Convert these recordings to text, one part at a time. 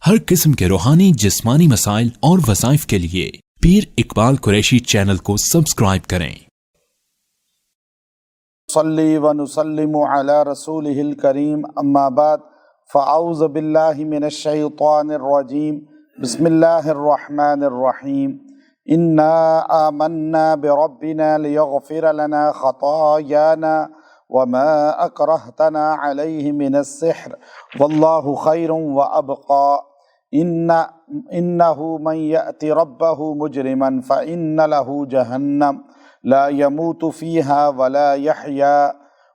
ہر قسم کے روحانی جسمانی مسائل اور وظائف کے لیے پیر اقبال قریشی چینل کو سبسکرائب کریں۔ صلی و نسلم علی رسولہ الکریم، اما بعد فاعوذ باللہ من الشیطان الرجیم، بسم اللہ الرحمن الرحیم۔ انا آمنا بربنا لیغفر لنا خطایانا وما اکرہتنا علیہ من السحر واللہ خیر وابقا۔ انہ من یأت ربہ مجرما فإن لہ جہنم لا يموت فيها ولا يحيا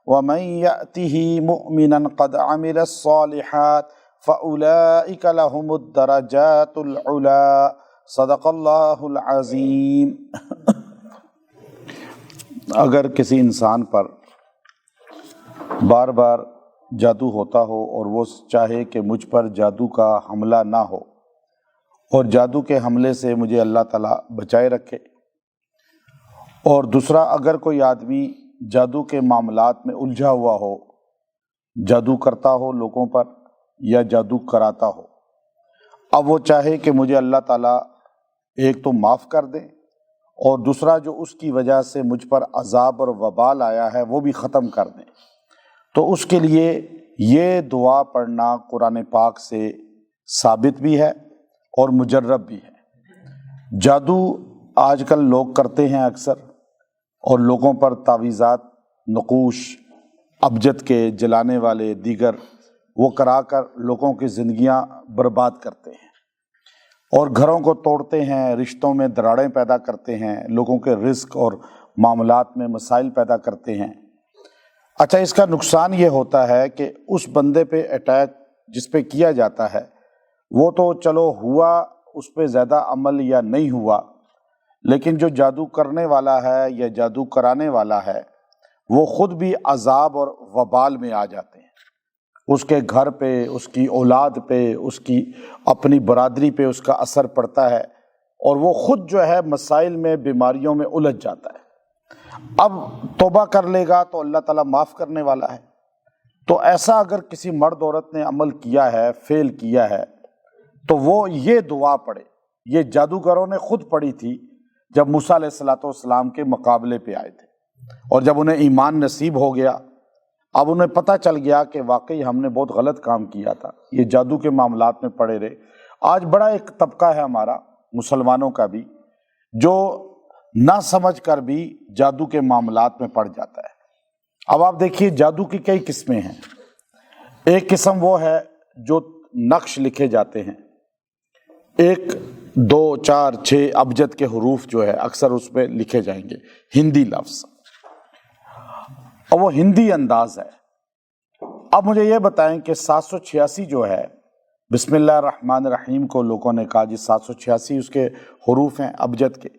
ومن يأته مؤمنا قد عمل الصالحات فأولئك لهم الدرجات العلا۔ صدق اللہ العظیم۔ اگر کسی انسان پر بار بار جادو ہوتا ہو اور وہ چاہے کہ مجھ پر جادو کا حملہ نہ ہو اور جادو کے حملے سے مجھے اللہ تعالیٰ بچائے رکھے، اور دوسرا اگر کوئی آدمی جادو کے معاملات میں الجھا ہوا ہو، جادو کرتا ہو لوگوں پر یا جادو کراتا ہو، اب وہ چاہے کہ مجھے اللہ تعالیٰ ایک تو معاف کر دے اور دوسرا جو اس کی وجہ سے مجھ پر عذاب اور وبال آیا ہے وہ بھی ختم کر دیں، تو اس کے لیے یہ دعا پڑھنا قرآن پاک سے ثابت بھی ہے اور مجرب بھی ہے۔ جادو آج کل لوگ کرتے ہیں اکثر، اور لوگوں پر تعویذات، نقوش، ابجد کے جلانے والے دیگر وہ کرا کر لوگوں کی زندگیاں برباد کرتے ہیں اور گھروں کو توڑتے ہیں، رشتوں میں دراڑیں پیدا کرتے ہیں، لوگوں کے رزق اور معاملات میں مسائل پیدا کرتے ہیں۔ اچھا، اس کا نقصان یہ ہوتا ہے کہ اس بندے پہ اٹیک جس پہ کیا جاتا ہے وہ تو چلو ہوا، اس پہ زیادہ عمل یا نہیں ہوا، لیکن جو جادو کرنے والا ہے یا جادو کرانے والا ہے وہ خود بھی عذاب اور وبال میں آ جاتے ہیں۔ اس کے گھر پہ، اس کی اولاد پہ، اس کی اپنی برادری پہ اس کا اثر پڑتا ہے اور وہ خود جو ہے مسائل میں، بیماریوں میں الجھ جاتا ہے۔ اب توبہ کر لے گا تو اللہ تعالیٰ معاف کرنے والا ہے۔ تو ایسا اگر کسی مرد عورت نے عمل کیا ہے، فیل کیا ہے، تو وہ یہ دعا پڑھے۔ یہ جادوگروں نے خود پڑھی تھی جب موسیٰ علیہ السلام کے مقابلے پہ آئے تھے، اور جب انہیں ایمان نصیب ہو گیا، اب انہیں پتہ چل گیا کہ واقعی ہم نے بہت غلط کام کیا تھا، یہ جادو کے معاملات میں پڑے رہے۔ آج بڑا ایک طبقہ ہے ہمارا مسلمانوں کا بھی جو نہ سمجھ کر بھی جادو کے معاملات میں پڑ جاتا ہے۔ اب آپ دیکھیے جادو کی کئی قسمیں ہیں۔ ایک قسم وہ ہے جو نقش لکھے جاتے ہیں، 1 2 4 6 ابجد کے حروف جو ہے اکثر اس پہ لکھے جائیں گے، ہندی لفظ، اور وہ ہندی انداز ہے۔ اب مجھے یہ بتائیں کہ 786 جو ہے، بسم اللہ الرحمن الرحیم کو لوگوں نے کہا جی 786 اس کے حروف ہیں ابجد کے،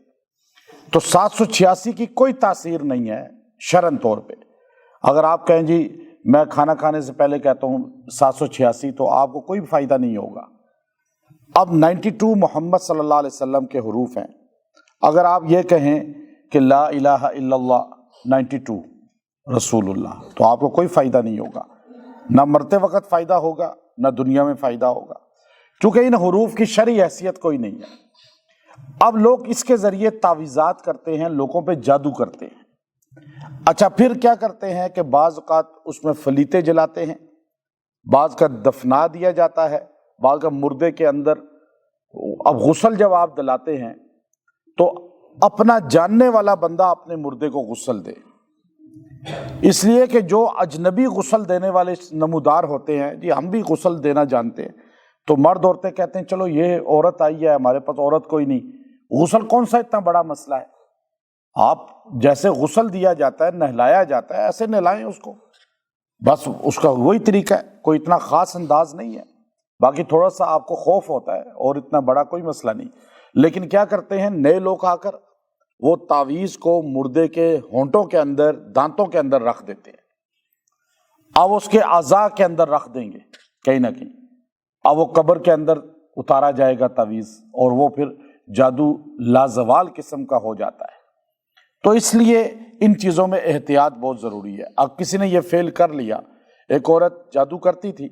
تو 786 کی کوئی تاثیر نہیں ہے شرعن طور پہ۔ اگر آپ کہیں جی میں کھانا کھانے سے پہلے کہتا ہوں 786، تو آپ کو کوئی فائدہ نہیں ہوگا۔ اب 92 محمد صلی اللہ علیہ وسلم کے حروف ہیں، اگر آپ یہ کہیں کہ لا الہ الا اللہ 92 رسول اللہ، تو آپ کو کوئی فائدہ نہیں ہوگا، نہ مرتے وقت فائدہ ہوگا نہ دنیا میں فائدہ ہوگا، کیونکہ ان حروف کی شرعی حیثیت کوئی نہیں ہے۔ اب لوگ اس کے ذریعے تعویذات کرتے ہیں، لوگوں پہ جادو کرتے ہیں۔ اچھا، پھر کیا کرتے ہیں کہ بعض اوقات اس میں فلیتے جلاتے ہیں، بعض کا دفنا دیا جاتا ہے، بعض کا مردے کے اندر۔ اب غسل جب آپ دلاتے ہیں تو اپنا جاننے والا بندہ اپنے مردے کو غسل دے، اس لیے کہ جو اجنبی غسل دینے والے نمودار ہوتے ہیں، جی ہم بھی غسل دینا جانتے ہیں، تو مرد عورتیں کہتے ہیں چلو یہ عورت آئی ہے ہمارے پاس، عورت کوئی نہیں، غسل کون سا اتنا بڑا مسئلہ ہے، آپ جیسے غسل دیا جاتا ہے، نہلایا جاتا ہے، ایسے نہلائیں اس کو، بس اس کا وہی طریقہ ہے، کوئی اتنا خاص انداز نہیں ہے، باقی تھوڑا سا آپ کو خوف ہوتا ہے اور اتنا بڑا کوئی مسئلہ نہیں۔ لیکن کیا کرتے ہیں نئے لوگ آ کر وہ تعویذ کو مردے کے ہونٹوں کے اندر، دانتوں کے اندر رکھ دیتے ہیں، اب اس کے اعضاء کے اندر رکھ دیں گے کہیں نہ کہیں، اب وہ قبر کے اندر اتارا جائے گا تعویذ، اور وہ پھر جادو لازوال قسم کا ہو جاتا ہے۔ تو اس لیے ان چیزوں میں احتیاط بہت ضروری ہے۔ اب کسی نے یہ فیل کر لیا، ایک عورت جادو کرتی تھی،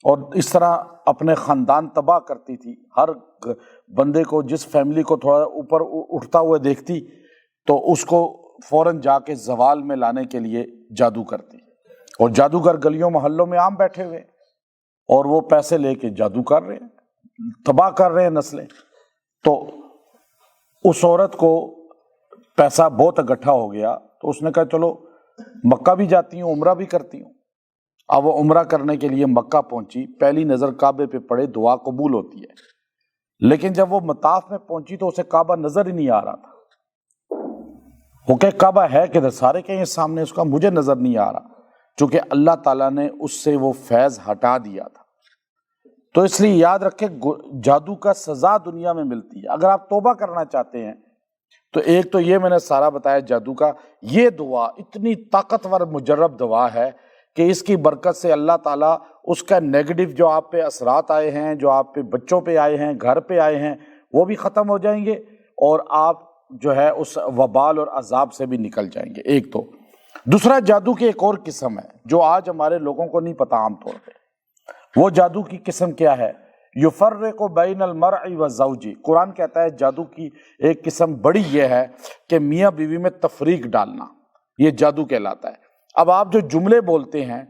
اور اس طرح اپنے خاندان تباہ کرتی تھی. ہر بندے کو، جس فیملی کو تھوڑا اوپر اٹھتا ہوا دیکھتی تو اس کو فوراً جا کے زوال میں لانے کے لیے جادو کرتی. اور جادوگر گلیوں محلوں میں عام بیٹھے ہوئے اور وہ پیسے لے کے جادو کر رہے ہیں، تباہ کر رہے ہیں نسلیں. تو اس عورت کو پیسہ بہت اکٹھا ہو گیا تو اس نے کہا چلو مکہ بھی جاتی ہوں، عمرہ بھی کرتی ہوں. اب وہ عمرہ کرنے کے لیے مکہ پہنچی، پہلی نظر کعبے پہ پڑے، دعا قبول ہوتی ہے. لیکن جب وہ مطاف میں پہنچی تو اسے کعبہ نظر ہی نہیں آ رہا تھا. وہ کہ کعبہ ہے کدھر؟ سارے کہیں سامنے، اس کا مجھے نظر نہیں آ رہا، چونکہ اللہ تعالیٰ نے اس سے وہ فیض ہٹا دیا تھا. تو اس لیے یاد رکھے جادو کا سزا دنیا میں ملتی ہے. اگر آپ توبہ کرنا چاہتے ہیں تو ایک تو یہ میں نے سارا بتایا جادو کا، یہ دعا اتنی طاقتور مجرب دعا ہے کہ اس کی برکت سے اللہ تعالیٰ اس کا نیگیٹو جو آپ پہ اثرات آئے ہیں، جو آپ پہ بچوں پہ آئے ہیں، گھر پہ آئے ہیں، وہ بھی ختم ہو جائیں گے اور آپ جو ہے اس وبال اور عذاب سے بھی نکل جائیں گے. ایک تو دوسرا جادو کی ایک اور قسم ہے جو آج ہمارے لوگوں کو نہیں پتہ عام طور پہ. وہ جادو کی قسم کیا ہے؟ یفرق بین المرء وزوجہ. قرآن کہتا ہے جادو کی ایک قسم بڑی یہ ہے کہ میاں بیوی میں تفریق ڈالنا، یہ جادو کہلاتا ہے. اب آپ جو جملے بولتے ہیں،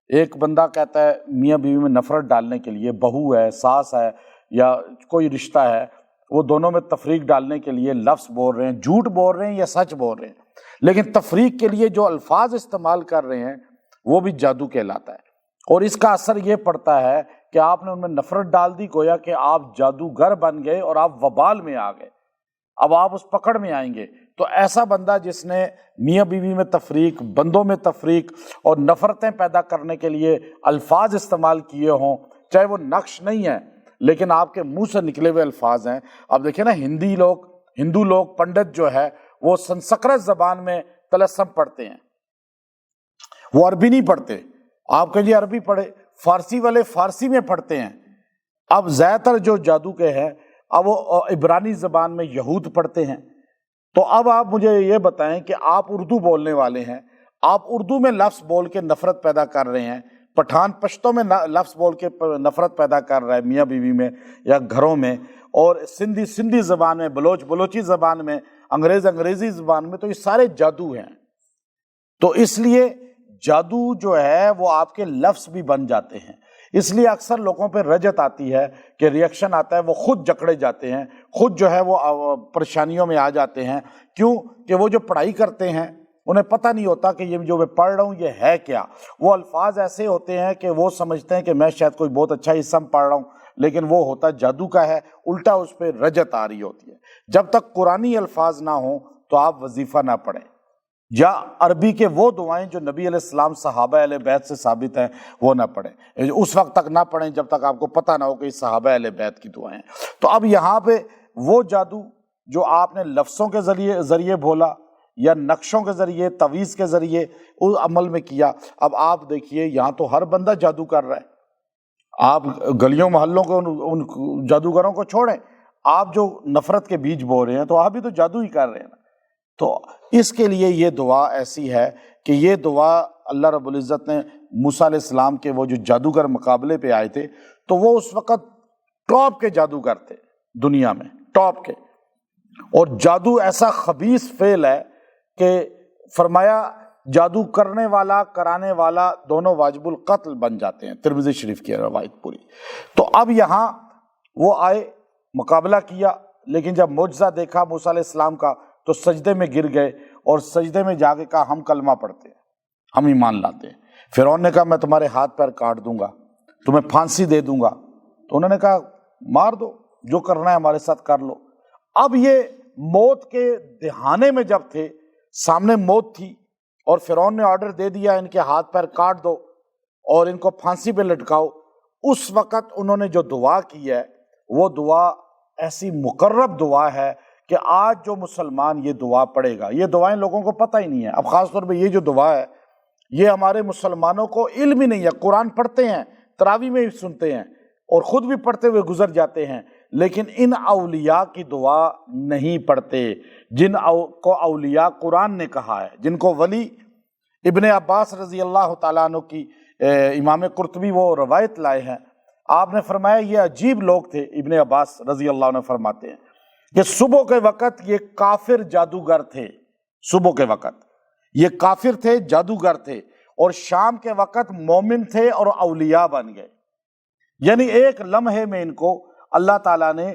ایک بندہ کہتا ہے میاں بیوی میں نفرت ڈالنے کے لیے، بہو ہے، ساس ہے یا کوئی رشتہ ہے، وہ دونوں میں تفریق ڈالنے کے لیے لفظ بول رہے ہیں، جھوٹ بول رہے ہیں یا سچ بول رہے ہیں، لیکن تفریق کے لیے جو الفاظ استعمال کر رہے ہیں وہ بھی جادو کہلاتا ہے. اور اس کا اثر یہ پڑتا ہے کہ آپ نے ان میں نفرت ڈال دی، گویا کہ آپ جادوگر بن گئے اور آپ وبال میں آ گئے. اب آپ اس پکڑ میں آئیں گے. تو ایسا بندہ جس نے میاں بیوی میں تفریق، بندوں میں تفریق اور نفرتیں پیدا کرنے کے لیے الفاظ استعمال کیے ہوں، چاہے وہ نقش نہیں ہے لیکن آپ کے منہ سے نکلے ہوئے الفاظ ہیں. اب دیکھیں نا، ہندو لوگ پنڈت جو ہے وہ سنسکرت زبان میں طلسم پڑھتے ہیں، وہ عربی نہیں پڑھتے. آپ کہ جی عربی پڑھے، فارسی والے فارسی میں پڑھتے ہیں. اب زیادہ تر جو جادو کے ہیں اب وہ عبرانی زبان میں یہود پڑھتے ہیں. تو اب آپ مجھے یہ بتائیں کہ آپ اردو بولنے والے ہیں، آپ اردو میں لفظ بول کے نفرت پیدا کر رہے ہیں، پٹھان پشتوں میں لفظ بول کے نفرت پیدا کر رہا ہے میاں بیوی میں یا گھروں میں، اور سندھی زبان میں، بلوچی زبان میں، انگریزی زبان میں، تو یہ سارے جادو ہیں. تو اس لیے جادو جو ہے وہ آپ کے لفظ بھی بن جاتے ہیں. اس لیے اکثر لوگوں پہ رجت آتی ہے کہ ریئیکشن آتا ہے، وہ خود جکڑے جاتے ہیں، خود جو ہے وہ پریشانیوں میں آ جاتے ہیں. کیوں کہ وہ جو پڑھائی کرتے ہیں انہیں پتہ نہیں ہوتا کہ یہ جو میں پڑھ رہا ہوں یہ ہے کیا. وہ الفاظ ایسے ہوتے ہیں کہ وہ سمجھتے ہیں کہ میں شاید کوئی بہت اچھا اسم پڑھ رہا ہوں، لیکن وہ ہوتا جادو کا ہے، الٹا اس پہ رجت آ رہی ہوتی ہے. جب تک قرآنی الفاظ نہ ہوں تو آپ وظیفہ نہ پڑھیں، یا عربی کے وہ دعائیں جو نبی علیہ السلام صحابہ اہل بیت سے ثابت ہیں وہ نہ پڑھیں. اس وقت تک نہ پڑھیں جب تک آپ کو پتہ نہ ہو کہ یہ صحابہ اہل بیت کی دعائیں ہیں. تو اب یہاں پہ وہ جادو جو آپ نے لفظوں کے ذریعے بولا یا نقشوں کے ذریعے، تویز کے ذریعے اس عمل میں کیا، اب آپ دیکھیے یہاں تو ہر بندہ جادو کر رہا ہے. آپ گلیوں محلوں کو ان جادوگروں کو چھوڑیں، آپ جو نفرت کے بیج بو رہے ہیں تو آپ بھی تو جادو ہی کر رہے ہیں. تو اس کے لیے یہ دعا ایسی ہے کہ یہ دعا اللہ رب العزت نے موسیٰ علیہ السلام کے وہ جو جادوگر مقابلے پہ آئے تھے تو وہ اس وقت ٹاپ کے جادوگر تھے دنیا میں، ٹاپ کے. اور جادو ایسا خبیث فعل ہے کہ فرمایا جادو کرنے والا کرانے والا دونوں واجب القتل بن جاتے ہیں. ترمذی شریف کی روایت پوری. تو اب یہاں وہ آئے، مقابلہ کیا، لیکن جب معجزہ دیکھا موسیٰ علیہ السلام کا تو سجدے میں گر گئے اور سجدے میں جا کے کہا ہم کلمہ پڑھتے ہیں، ہم ایمان لاتے ہیں. فرعون نے کہا میں تمہارے ہاتھ پیر کاٹ دوں گا، تمہیں پھانسی دے دوں گا. تو انہوں نے کہا مار دو، جو کرنا ہے ہمارے ساتھ کر لو. اب یہ موت کے دہانے میں جب تھے، سامنے موت تھی اور فرعون نے آرڈر دے دیا ان کے ہاتھ پیر کاٹ دو اور ان کو پھانسی پہ لٹکاؤ، اس وقت انہوں نے جو دعا کی ہے وہ دعا ایسی مقرب دعا ہے کہ آج جو مسلمان یہ دعا پڑھے گا، یہ دعائیں لوگوں کو پتہ ہی نہیں ہے. اب خاص طور پہ یہ جو دعا ہے یہ ہمارے مسلمانوں کو علم ہی نہیں ہے. قرآن پڑھتے ہیں، تراویح میں بھی سنتے ہیں اور خود بھی پڑھتے ہوئے گزر جاتے ہیں، لیکن ان اولیاء کی دعا نہیں پڑھتے جن کو اولیاء قرآن نے کہا ہے، جن کو ولی ابن عباس رضی اللہ تعالیٰ عنہ کی امام قرطبی وہ روایت لائے ہیں، آپ نے فرمایا یہ عجیب لوگ تھے۔ ابن عباس رضی اللہ عنہ فرماتے ہیں کہ صبح کے وقت یہ کافر جادوگر تھے، صبح کے وقت یہ کافر تھے، جادوگر تھے، اور شام کے وقت مومن تھے اور اولیاء بن گئے۔ یعنی ایک لمحے میں ان کو اللہ تعالیٰ نے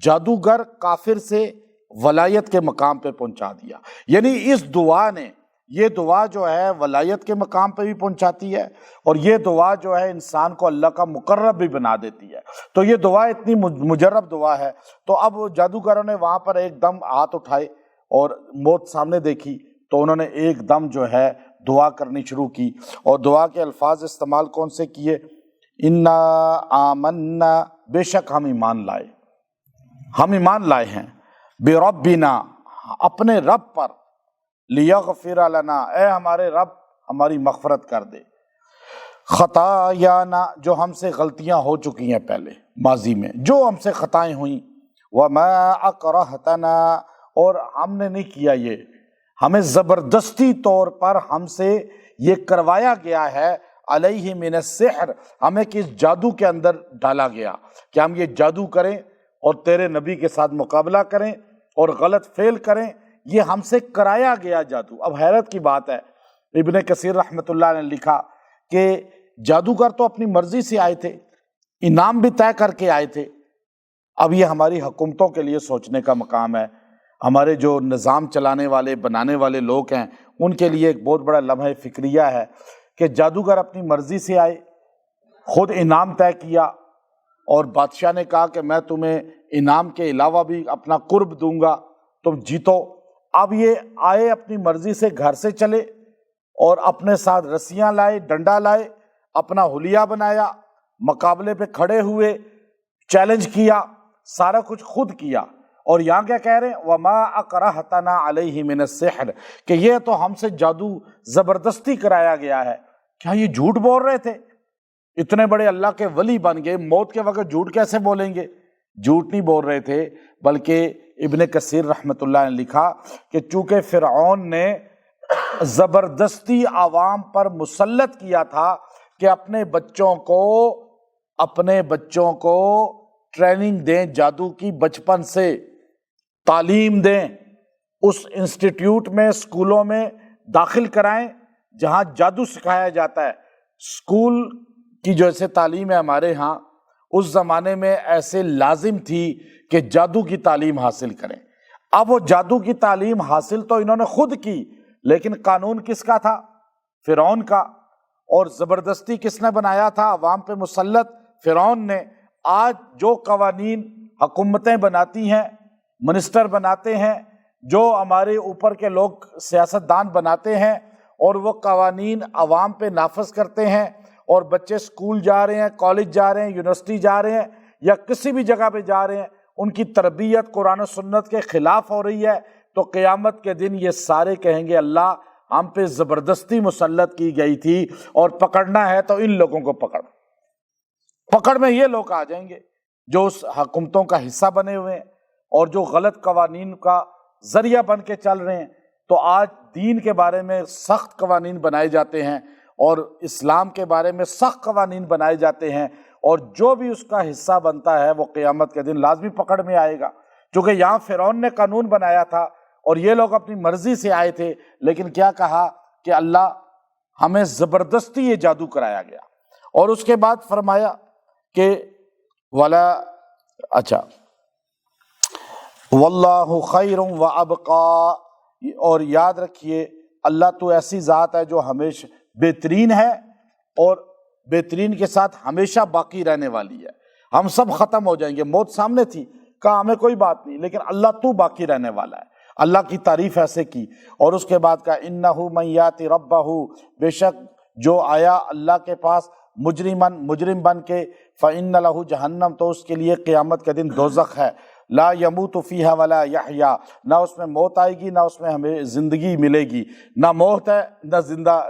جادوگر کافر سے ولایت کے مقام پہ پہنچا دیا۔ یعنی اس دعا نے، یہ دعا جو ہے ولایت کے مقام پہ بھی پہنچاتی ہے، اور یہ دعا جو ہے انسان کو اللہ کا مقرب بھی بنا دیتی ہے۔ تو یہ دعا اتنی مجرب دعا ہے۔ تو اب جادوگروں نے وہاں پر ایک دم ہاتھ اٹھائے اور موت سامنے دیکھی، تو انہوں نے ایک دم جو ہے دعا کرنی شروع کی، اور دعا کے الفاظ استعمال کون سے کیے؟ انا آمنا، بے شک ہم ایمان لائے، ہم ایمان لائے ہیں، بربنا، اپنے رب پر، لیغفر لنا، اے ہمارے رب ہماری مغفرت کر دے، خطایانا، جو ہم سے غلطیاں ہو چکی ہیں پہلے ماضی میں، جو ہم سے خطائیں ہوئیں، وما اکرہتنا، اور ہم نے نہیں کیا یہ، ہمیں زبردستی طور پر ہم سے یہ کروایا گیا ہے، علیہ من السحر، ہمیں کس جادو کے اندر ڈالا گیا کہ ہم یہ جادو کریں اور تیرے نبی کے ساتھ مقابلہ کریں اور غلط فعل کریں، یہ ہم سے کرایا گیا جادو۔ اب حیرت کی بات ہے، ابن کثیر رحمۃ اللہ نے لکھا کہ جادوگر تو اپنی مرضی سے آئے تھے، انعام بھی طے کر کے آئے تھے۔ اب یہ ہماری حکومتوں کے لیے سوچنے کا مقام ہے، ہمارے جو نظام چلانے والے بنانے والے لوگ ہیں ان کے لیے ایک بہت بڑا لمحہ فکریہ ہے کہ جادوگر اپنی مرضی سے آئے، خود انعام طے کیا، اور بادشاہ نے کہا کہ میں تمہیں انعام کے علاوہ بھی اپنا قرب دوں گا، تم جیتو۔ اب یہ آئے اپنی مرضی سے، گھر سے چلے اور اپنے ساتھ رسیاں لائے، ڈنڈا لائے، اپنا حلیہ بنایا، مقابلے پہ کھڑے ہوئے، چیلنج کیا، سارا کچھ خود کیا، اور یہاں کیا کہہ رہے ہیں؟ وما اکرہتنا علیہ من السحر، کہ یہ تو ہم سے جادو زبردستی کرایا گیا ہے۔ کیا یہ جھوٹ بول رہے تھے؟ اتنے بڑے اللہ کے ولی بن گئے، موت کے وقت جھوٹ کیسے بولیں گے؟ جھوٹ نہیں بول رہے تھے، بلکہ ابن کثیر رحمۃ اللہ نے لکھا کہ چونکہ فرعون نے زبردستی عوام پر مسلط کیا تھا کہ اپنے بچوں کو ٹریننگ دیں، جادو کی بچپن سے تعلیم دیں، اس انسٹیٹیوٹ میں، اسکولوں میں داخل کرائیں جہاں جادو سکھایا جاتا ہے۔ اسکول کی جیسے تعلیم ہے ہمارے ہاں، اس زمانے میں ایسے لازم تھی کہ جادو کی تعلیم حاصل کریں۔ اب وہ جادو کی تعلیم حاصل تو انہوں نے خود کی، لیکن قانون کس کا تھا؟ فرعون کا، اور زبردستی کس نے بنایا تھا؟ عوام پہ مسلط فرعون نے۔ آج جو قوانین حکومتیں بناتی ہیں، منسٹر بناتے ہیں، جو ہمارے اوپر کے لوگ سیاستدان بناتے ہیں، اور وہ قوانین عوام پہ نافذ کرتے ہیں، اور بچے اسکول جا رہے ہیں، کالج جا رہے ہیں، یونیورسٹی جا رہے ہیں، یا کسی بھی جگہ پہ جا رہے ہیں، ان کی تربیت قرآن و سنت کے خلاف ہو رہی ہے، تو قیامت کے دن یہ سارے کہیں گے اللہ ہم پہ زبردستی مسلط کی گئی تھی، اور پکڑنا ہے تو ان لوگوں کو پکڑ میں یہ لوگ آ جائیں گے جو اس حکومتوں کا حصہ بنے ہوئے ہیں اور جو غلط قوانین کا ذریعہ بن کے چل رہے ہیں۔ تو آج دین کے بارے میں سخت قوانین بنائے جاتے ہیں، اور اسلام کے بارے میں سخت قوانین بنائے جاتے ہیں، اور جو بھی اس کا حصہ بنتا ہے وہ قیامت کے دن لازمی پکڑ میں آئے گا۔ چونکہ یہاں فرعون نے قانون بنایا تھا اور یہ لوگ اپنی مرضی سے آئے تھے، لیکن کیا کہا کہ اللہ ہمیں زبردستی یہ جادو کرایا گیا، اور اس کے بعد فرمایا کہ واللہ خیر و ابقی، اور یاد رکھیے اللہ تو ایسی ذات ہے جو ہمیشہ بہترین ہے، اور بہترین کے ساتھ ہمیشہ باقی رہنے والی ہے۔ ہم سب ختم ہو جائیں گے، موت سامنے تھی، کہا ہمیں کوئی بات نہیں، لیکن اللہ تو باقی رہنے والا ہے۔ اللہ کی تعریف ایسے کی، اور اس کے بعد کہا انہ من یاتی ربہ، بے شک جو آیا اللہ کے پاس مجرم بن کے، فإن لہ جہنم، تو اس کے لیے قیامت کے دن دوزخ ہے، لا یموت فیہا ولا یحیا، نہ اس میں موت آئے گی نہ اس میں ہمیں زندگی ملے گی، نہ موت ہے نہ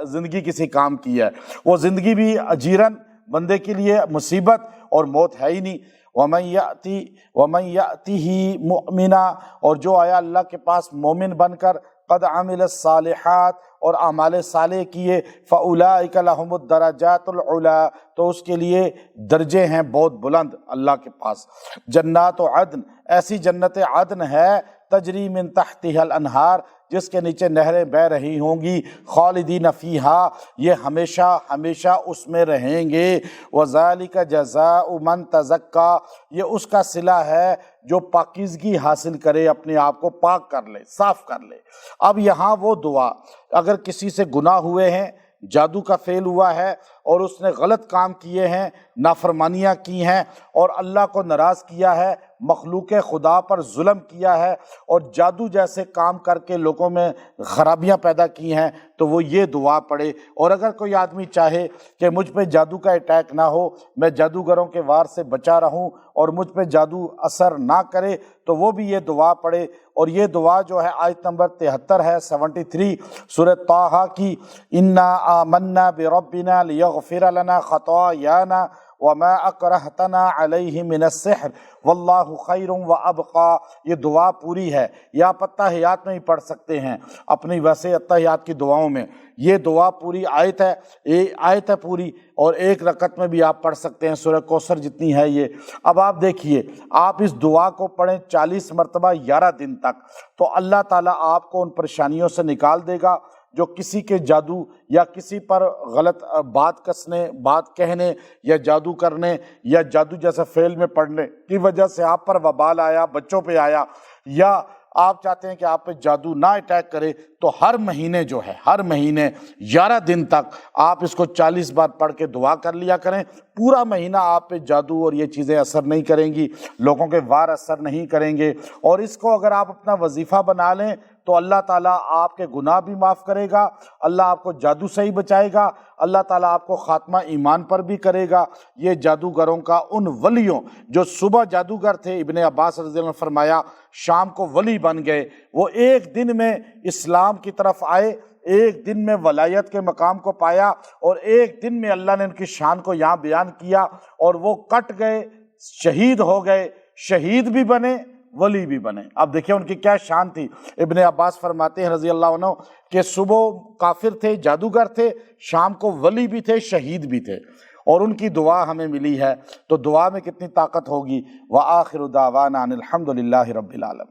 زندگی کسی کام کی ہے، وہ زندگی بھی اجیرن بندے کے لیے مصیبت، اور موت ہے ہی نہیں۔ ومن یأتہ مؤمنا، اور جو آیا اللہ کے پاس مومن بن کر، وقد عمل الصالحات اور اعمال صالح کیے فاولئک لهم الدرجات العلی تو اس کے لیے درجے ہیں بہت بلند اللہ کے پاس۔ جنات عدن ایسی جنت عدن ہے تجری من تحتها الانہار جس کے نیچے نہریں بہہ رہی ہوں گی، خالدین فیہا یہ ہمیشہ ہمیشہ اس میں رہیں گے، وذالک جزاء من تزکا یہ اس کا صلہ ہے جو پاکیزگی حاصل کرے، اپنے آپ کو پاک کر لے، صاف کر لے۔ اب یہاں وہ دعا اگر کسی سے گناہ ہوئے ہیں، جادو کا فعل ہوا ہے اور اس نے غلط کام کیے ہیں، نافرمانیاں کی ہیں اور اللہ کو ناراض کیا ہے، مخلوق خدا پر ظلم کیا ہے اور جادو جیسے کام کر کے لوگوں میں خرابیاں پیدا کی ہیں، تو وہ یہ دعا پڑھے۔ اور اگر کوئی آدمی چاہے کہ مجھ پہ جادو کا اٹیک نہ ہو، میں جادوگروں کے وار سے بچا رہوں اور مجھ پہ جادو اثر نہ کرے، تو وہ بھی یہ دعا پڑھے۔ اور یہ دعا جو ہے آیت نمبر 73 ہے 73 سورہ طٰہٰ کی، انا آمنا بربنا لیغفر لنا خطایانا وما اکرہتنا علیہ من السحر واللہ خیر وابقی یہ دعا پوری ہے، یا آپ اتحیات میں ہی پڑھ سکتے ہیں، اپنی ویسے اتحیات کی دعاؤں میں یہ دعا پوری آیت ہے، آیت ہے پوری، اور ایک رکعت میں بھی آپ پڑھ سکتے ہیں، سورہ کوثر جتنی ہے یہ۔ اب آپ دیکھیے، آپ اس دعا کو پڑھیں 40 مرتبہ 11 دن تک، تو اللہ تعالیٰ آپ کو ان پریشانیوں سے نکال دے گا جو کسی کے جادو یا کسی پر غلط بات کسنے، بات کہنے یا جادو کرنے یا جادو جیسے فعل میں پڑھنے کی وجہ سے آپ پر وبال آیا، بچوں پہ آیا، یا آپ چاہتے ہیں کہ آپ پہ جادو نہ اٹیک کرے، تو ہر مہینے جو ہے، ہر مہینے 11 دن تک آپ اس کو 40 بار پڑھ کے دعا کر لیا کریں۔ پورا مہینہ آپ پہ جادو اور یہ چیزیں اثر نہیں کریں گی، لوگوں کے وار اثر نہیں کریں گے۔ اور اس کو اگر آپ اپنا وظیفہ بنا لیں تو اللہ تعالیٰ آپ کے گناہ بھی معاف کرے گا، اللہ آپ کو جادو سے ہی بچائے گا، اللہ تعالیٰ آپ کو خاتمہ ایمان پر بھی کرے گا۔ یہ جادوگروں کا ان ولیوں جو صبح جادوگر تھے، ابن عباس رضی اللہ عنہ نے فرمایا شام کو ولی بن گئے، وہ ایک دن میں اسلام کی طرف آئے، ایک دن میں ولایت کے مقام کو پایا، اور ایک دن میں اللہ نے ان کی شان کو یہاں بیان کیا، اور وہ کٹ گئے، شہید ہو گئے، شہید بھی بنے، ولی بھی بنے۔ اب دیکھیں ان کی کیا شان تھی۔ ابن عباس فرماتے ہیں رضی اللہ عنہ کہ صبح کافر تھے، جادوگر تھے، شام کو ولی بھی تھے، شہید بھی تھے، اور ان کی دعا ہمیں ملی ہے، تو دعا میں کتنی طاقت ہوگی۔ وآخر دعوانا ان الحمد للہ رب العالمین۔